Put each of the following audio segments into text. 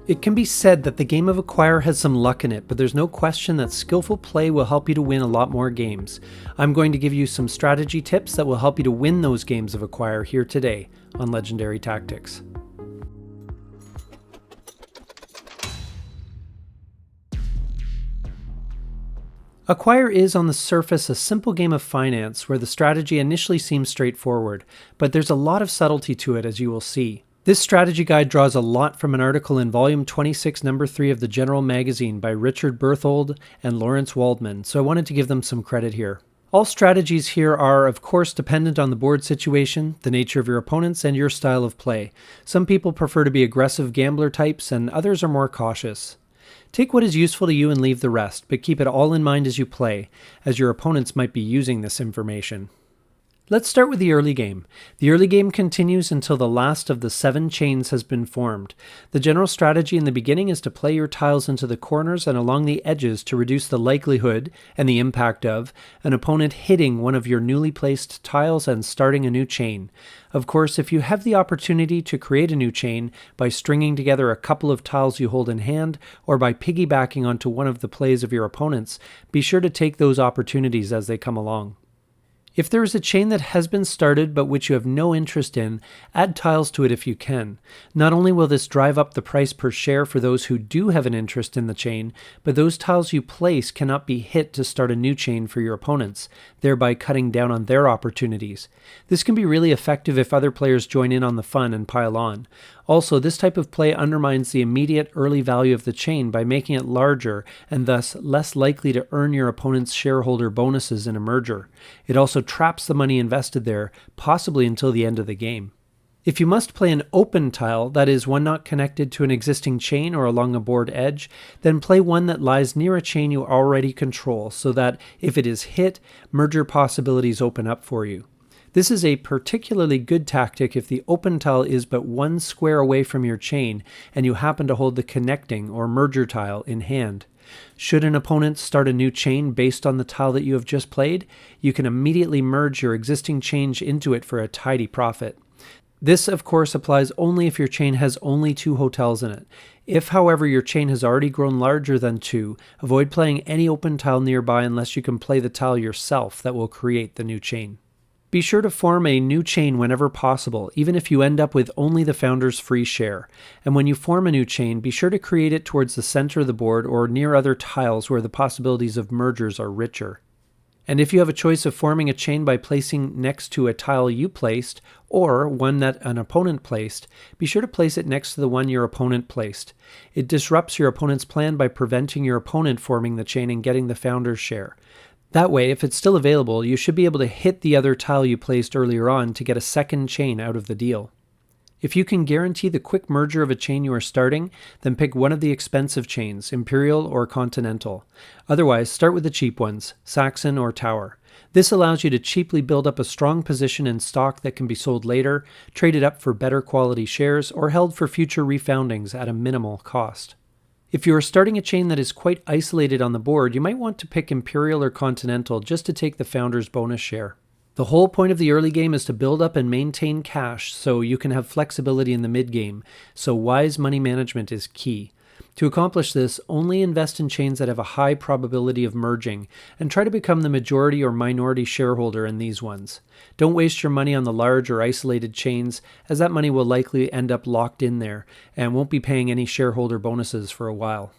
It can be said that the game of Acquire has some luck in it, but there's no question that skillful play will help you to win a lot more games. I'm going to give you some strategy tips that will help you to win those games of Acquire here today on Legendary Tactics. Acquire is, on the surface, a simple game of finance where the strategy initially seems straightforward, but there's a lot of subtlety to it, as you will see. This strategy guide draws a lot from an article in Volume 26, Number 3 of the General Magazine by Richard Berthold and Lawrence Waldman, so I wanted to give them some credit here. All strategies here are, of course, dependent on the board situation, the nature of your opponents, and your style of play. Some people prefer to be aggressive gambler types, and others are more cautious. Take what is useful to you and leave the rest, but keep it all in mind as you play, as your opponents might be using this information. Let's start with the early game. The early game continues until the last of the 7 chains has been formed. The general strategy in the beginning is to play your tiles into the corners and along the edges to reduce the likelihood and the impact of an opponent hitting one of your newly placed tiles and starting a new chain. Of course, if you have the opportunity to create a new chain by stringing together a couple of tiles you hold in hand or by piggybacking onto one of the plays of your opponents, be sure to take those opportunities as they come along. If there is a chain that has been started but which you have no interest in, add tiles to it if you can. Not only will this drive up the price per share for those who do have an interest in the chain, but those tiles you place cannot be hit to start a new chain for your opponents, thereby cutting down on their opportunities. This can be really effective if other players join in on the fun and pile on. Also, this type of play undermines the immediate early value of the chain by making it larger and thus less likely to earn your opponent's shareholder bonuses in a merger. It also traps the money invested there, possibly until the end of the game. If you must play an open tile, that is, one not connected to an existing chain or along a board edge, then play one that lies near a chain you already control, so that if it is hit, merger possibilities open up for you. This is a particularly good tactic if the open tile is but 1 square away from your chain and you happen to hold the connecting or merger tile in hand. Should an opponent start a new chain based on the tile that you have just played, you can immediately merge your existing chain into it for a tidy profit. This, of course, applies only if your chain has only 2 hotels in it. If, however, your chain has already grown larger than 2, avoid playing any open tile nearby unless you can play the tile yourself that will create the new chain. Be sure to form a new chain whenever possible, even if you end up with only the founder's free share. And when you form a new chain, be sure to create it towards the center of the board or near other tiles where the possibilities of mergers are richer. And if you have a choice of forming a chain by placing next to a tile you placed, or one that an opponent placed, be sure to place it next to the one your opponent placed. It disrupts your opponent's plan by preventing your opponent forming the chain and getting the founder's share. That way, if it's still available, you should be able to hit the other tile you placed earlier on to get a second chain out of the deal. If you can guarantee the quick merger of a chain you are starting, then pick one of the expensive chains, Imperial or Continental. Otherwise, start with the cheap ones, Saxon or Tower. This allows you to cheaply build up a strong position in stock that can be sold later, traded up for better quality shares, or held for future refoundings at a minimal cost. If you are starting a chain that is quite isolated on the board, you might want to pick Imperial or Continental just to take the founder's bonus share. The whole point of the early game is to build up and maintain cash so you can have flexibility in the mid-game, so wise money management is key. To accomplish this, only invest in chains that have a high probability of merging, and try to become the majority or minority shareholder in these ones. Don't waste your money on the large or isolated chains, as that money will likely end up locked in there, and won't be paying any shareholder bonuses for a while.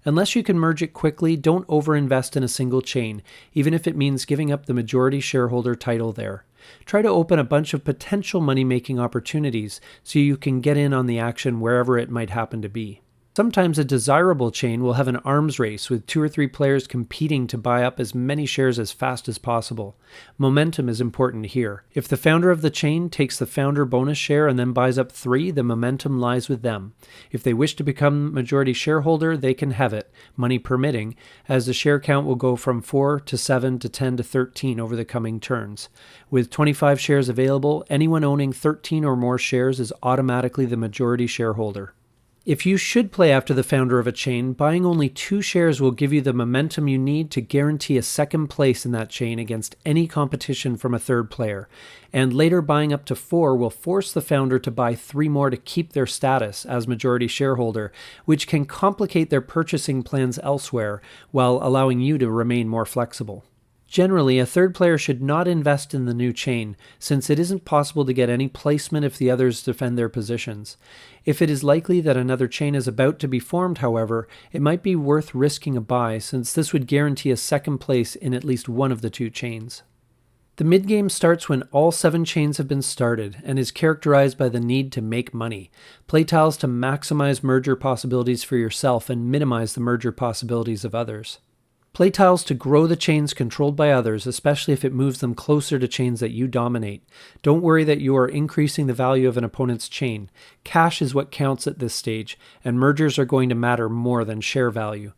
Unless you can merge it quickly, don't overinvest in a single chain, even if it means giving up the majority shareholder title there. Try to open a bunch of potential money-making opportunities so you can get in on the action wherever it might happen to be. Sometimes a desirable chain will have an arms race with 2 or 3 players competing to buy up as many shares as fast as possible. Momentum is important here. If the founder of the chain takes the founder bonus share and then buys up 3, the momentum lies with them. If they wish to become majority shareholder, they can have it, money permitting, as the share count will go from 4 to 7 to 10 to 13 over the coming turns. With 25 shares available, anyone owning 13 or more shares is automatically the majority shareholder. If you should play after the founder of a chain, buying only 2 shares will give you the momentum you need to guarantee a second place in that chain against any competition from a third player, and later buying up to 4 will force the founder to buy 3 more to keep their status as majority shareholder, which can complicate their purchasing plans elsewhere while allowing you to remain more flexible. Generally, a third player should not invest in the new chain, since it isn't possible to get any placement if the others defend their positions. If it is likely that another chain is about to be formed, however, it might be worth risking a buy, since this would guarantee a second place in at least one of the 2 chains. The mid-game starts when all 7 chains have been started and is characterized by the need to make money. Play tiles to maximize merger possibilities for yourself and minimize the merger possibilities of others. Play tiles to grow the chains controlled by others, especially if it moves them closer to chains that you dominate. Don't worry that you are increasing the value of an opponent's chain. Cash is what counts at this stage, and mergers are going to matter more than share value.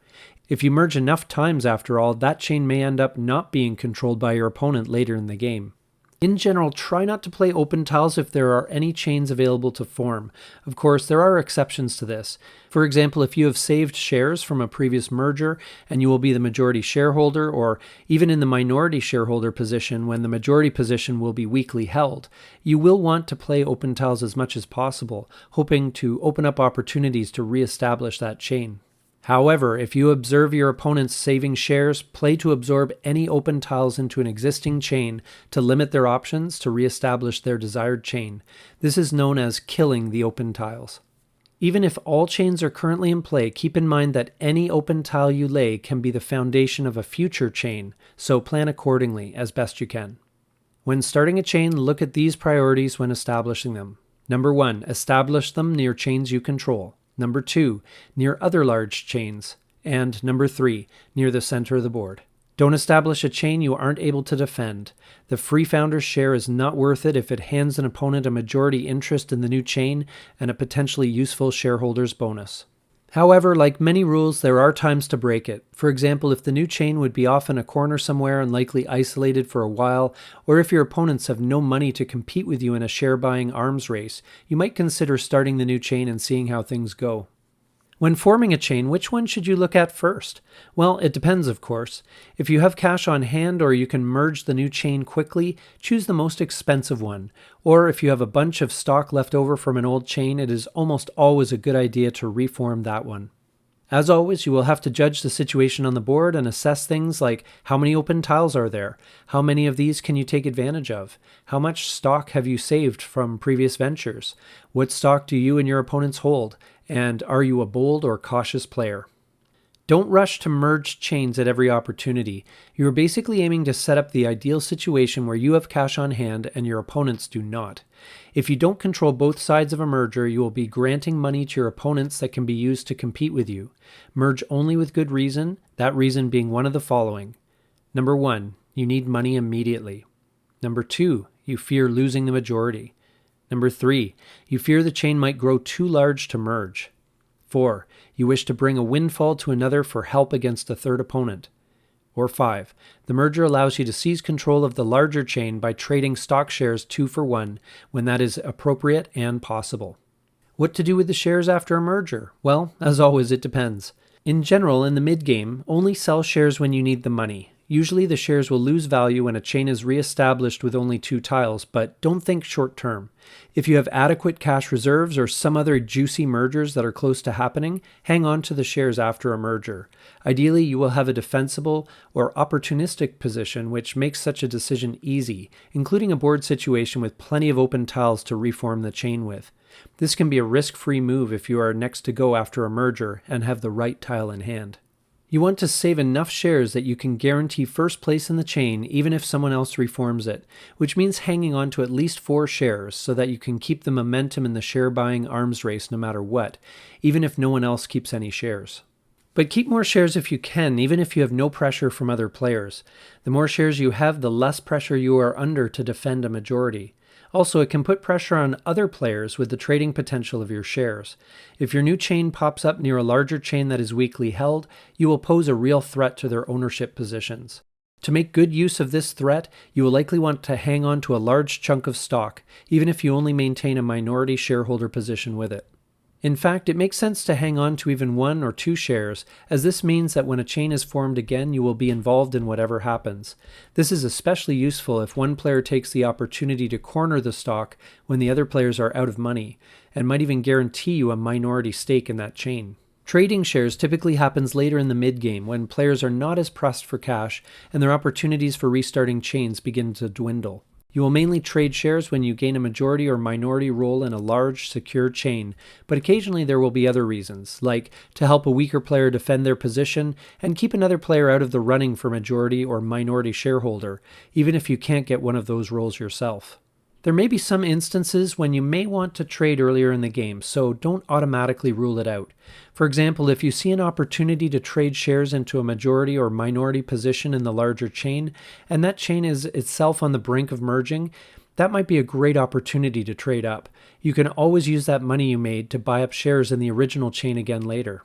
If you merge enough times, after all, that chain may end up not being controlled by your opponent later in the game. In general, try not to play open tiles if there are any chains available to form. Of course, there are exceptions to this. For example, if you have saved shares from a previous merger and you will be the majority shareholder, or even in the minority shareholder position when the majority position will be weakly held, you will want to play open tiles as much as possible, hoping to open up opportunities to re-establish that chain. However, if you observe your opponents saving shares, play to absorb any open tiles into an existing chain to limit their options to re-establish their desired chain. This is known as killing the open tiles. Even if all chains are currently in play, keep in mind that any open tile you lay can be the foundation of a future chain, so plan accordingly as best you can. When starting a chain, look at these priorities when establishing them. Number 1, establish them near chains you control. Number 2, near other large chains. And number 3, near the center of the board. Don't establish a chain you aren't able to defend. The free founder's share is not worth it if it hands an opponent a majority interest in the new chain and a potentially useful shareholder's bonus. However, like many rules, there are times to break it. For example, if the new chain would be off in a corner somewhere and likely isolated for a while, or if your opponents have no money to compete with you in a share-buying arms race, you might consider starting the new chain and seeing how things go. When forming a chain, which one should you look at first? Well, it depends, of course. If you have cash on hand or you can merge the new chain quickly, choose the most expensive one. Or if you have a bunch of stock left over from an old chain, it is almost always a good idea to reform that one. As always, you will have to judge the situation on the board and assess things like how many open tiles are there, how many of these can you take advantage of, how much stock have you saved from previous ventures, what stock do you and your opponents hold, and are you a bold or cautious player? Don't rush to merge chains at every opportunity. You are basically aiming to set up the ideal situation where you have cash on hand and your opponents do not. If you don't control both sides of a merger, you will be granting money to your opponents that can be used to compete with you. Merge only with good reason, that reason being one of the following. Number 1, you need money immediately. Number 2, you fear losing the majority. Number 3, you fear the chain might grow too large to merge. 4, you wish to bring a windfall to another for help against a third opponent. Or 5, the merger allows you to seize control of the larger chain by trading stock shares 2 for 1 when that is appropriate and possible. What to do with the shares after a merger? Well, as always, it depends. In general, in the mid-game, only sell shares when you need the money. Usually the shares will lose value when a chain is re-established with only 2 tiles, but don't think short-term. If you have adequate cash reserves or some other juicy mergers that are close to happening, hang on to the shares after a merger. Ideally, you will have a defensible or opportunistic position which makes such a decision easy, including a board situation with plenty of open tiles to reform the chain with. This can be a risk-free move if you are next to go after a merger and have the right tile in hand. You want to save enough shares that you can guarantee first place in the chain even if someone else reforms it, which means hanging on to at least 4 shares so that you can keep the momentum in the share buying arms race no matter what, even if no one else keeps any shares. But keep more shares if you can, even if you have no pressure from other players. The more shares you have, the less pressure you are under to defend a majority. Also, it can put pressure on other players with the trading potential of your shares. If your new chain pops up near a larger chain that is weakly held, you will pose a real threat to their ownership positions. To make good use of this threat, you will likely want to hang on to a large chunk of stock, even if you only maintain a minority shareholder position with it. In fact, it makes sense to hang on to even one or two shares, as this means that when a chain is formed again, you will be involved in whatever happens. This is especially useful if one player takes the opportunity to corner the stock when the other players are out of money, and might even guarantee you a minority stake in that chain. Trading shares typically happens later in the mid-game when players are not as pressed for cash and their opportunities for restarting chains begin to dwindle. You will mainly trade shares when you gain a majority or minority role in a large, secure chain, but occasionally there will be other reasons, like to help a weaker player defend their position and keep another player out of the running for majority or minority shareholder, even if you can't get one of those roles yourself. There may be some instances when you may want to trade earlier in the game, so don't automatically rule it out. For example, if you see an opportunity to trade shares into a majority or minority position in the larger chain, and that chain is itself on the brink of merging, that might be a great opportunity to trade up. You can always use that money you made to buy up shares in the original chain again later.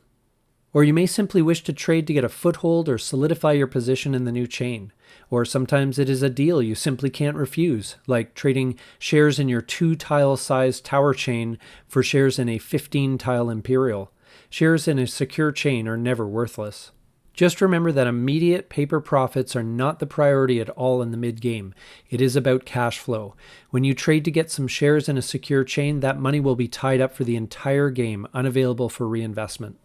Or you may simply wish to trade to get a foothold or solidify your position in the new chain. Or sometimes it is a deal you simply can't refuse, like trading shares in your 2-tile size tower chain for shares in a 15-tile imperial. Shares in a secure chain are never worthless. Just remember that immediate paper profits are not the priority at all in the mid-game. It is about cash flow. When you trade to get some shares in a secure chain, that money will be tied up for the entire game, unavailable for reinvestment.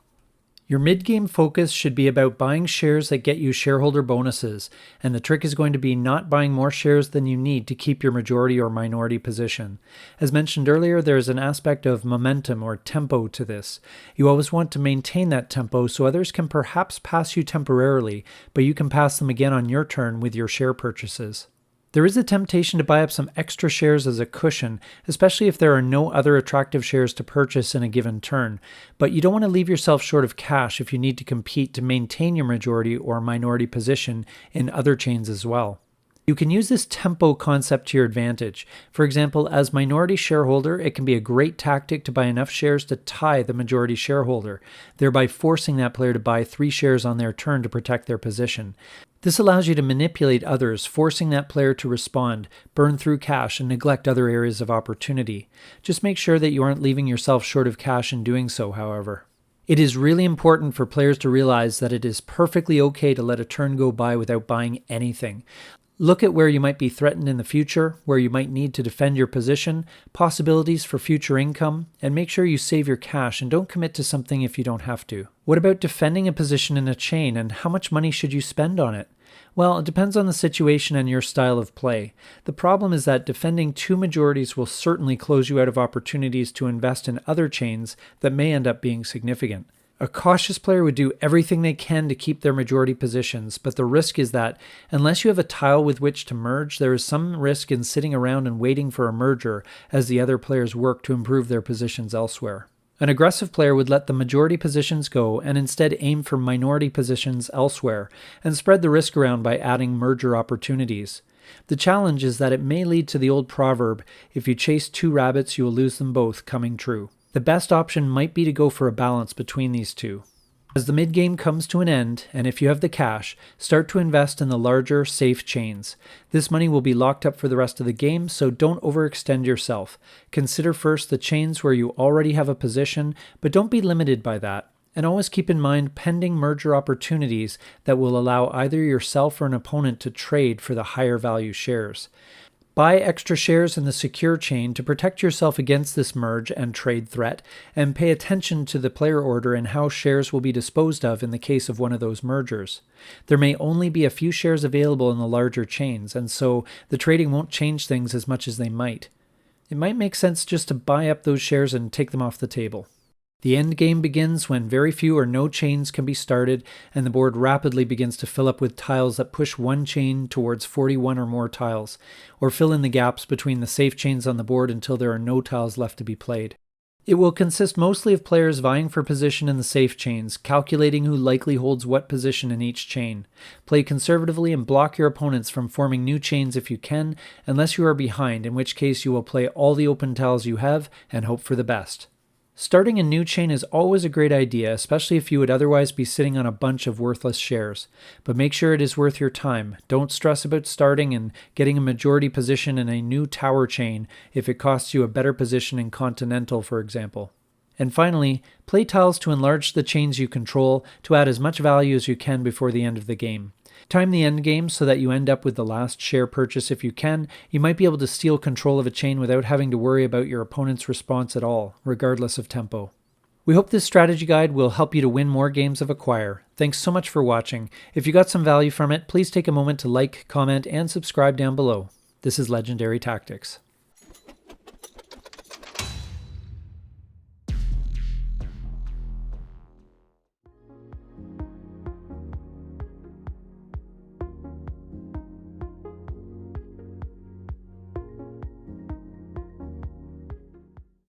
Your mid-game focus should be about buying shares that get you shareholder bonuses, and the trick is going to be not buying more shares than you need to keep your majority or minority position. As mentioned earlier, there is an aspect of momentum or tempo to this. You always want to maintain that tempo so others can perhaps pass you temporarily, but you can pass them again on your turn with your share purchases. There is a temptation to buy up some extra shares as a cushion, especially if there are no other attractive shares to purchase in a given turn, but you don't want to leave yourself short of cash if you need to compete to maintain your majority or minority position in other chains as well. You can use this tempo concept to your advantage. For example, as minority shareholder, it can be a great tactic to buy enough shares to tie the majority shareholder, thereby forcing that player to buy 3 shares on their turn to protect their position. This allows you to manipulate others, forcing that player to respond, burn through cash, and neglect other areas of opportunity. Just make sure that you aren't leaving yourself short of cash in doing so, however. It is really important for players to realize that it is perfectly okay to let a turn go by without buying anything. Look at where you might be threatened in the future, where you might need to defend your position, possibilities for future income, and make sure you save your cash and don't commit to something if you don't have to. What about defending a position in a chain, and how much money should you spend on it? Well, it depends on the situation and your style of play. The problem is that defending 2 majorities will certainly close you out of opportunities to invest in other chains that may end up being significant. A cautious player would do everything they can to keep their majority positions, but the risk is that unless you have a tile with which to merge, there is some risk in sitting around and waiting for a merger as the other players work to improve their positions elsewhere. An aggressive player would let the majority positions go and instead aim for minority positions elsewhere and spread the risk around by adding merger opportunities. The challenge is that it may lead to the old proverb, if you chase 2 rabbits, you will lose them both, coming true. The best option might be to go for a balance between these two. As the mid-game comes to an end, and if you have the cash, start to invest in the larger, safe chains. This money will be locked up for the rest of the game, so don't overextend yourself. Consider first the chains where you already have a position, but don't be limited by that. And always keep in mind pending merger opportunities that will allow either yourself or an opponent to trade for the higher value shares. Buy extra shares in the secure chain to protect yourself against this merge and trade threat, and pay attention to the player order and how shares will be disposed of in the case of one of those mergers. There may only be a few shares available in the larger chains, and so the trading won't change things as much as they might. It might make sense just to buy up those shares and take them off the table. The end game begins when very few or no chains can be started, and the board rapidly begins to fill up with tiles that push one chain towards 41 or more tiles, or fill in the gaps between the safe chains on the board until there are no tiles left to be played. It will consist mostly of players vying for position in the safe chains, calculating who likely holds what position in each chain. Play conservatively and block your opponents from forming new chains if you can, unless you are behind, in which case you will play all the open tiles you have and hope for the best. Starting a new chain is always a great idea, especially if you would otherwise be sitting on a bunch of worthless shares. But make sure it is worth your time. Don't stress about starting and getting a majority position in a new tower chain if it costs you a better position in Continental, for example. And finally, play tiles to enlarge the chains you control to add as much value as you can before the end of the game. Time the end game so that you end up with the last share purchase if you can. You might be able to steal control of a chain without having to worry about your opponent's response at all, regardless of tempo. We hope this strategy guide will help you to win more games of Acquire. Thanks so much for watching. If you got some value from it, please take a moment to like, comment, and subscribe down below. This is Legendary Tactics.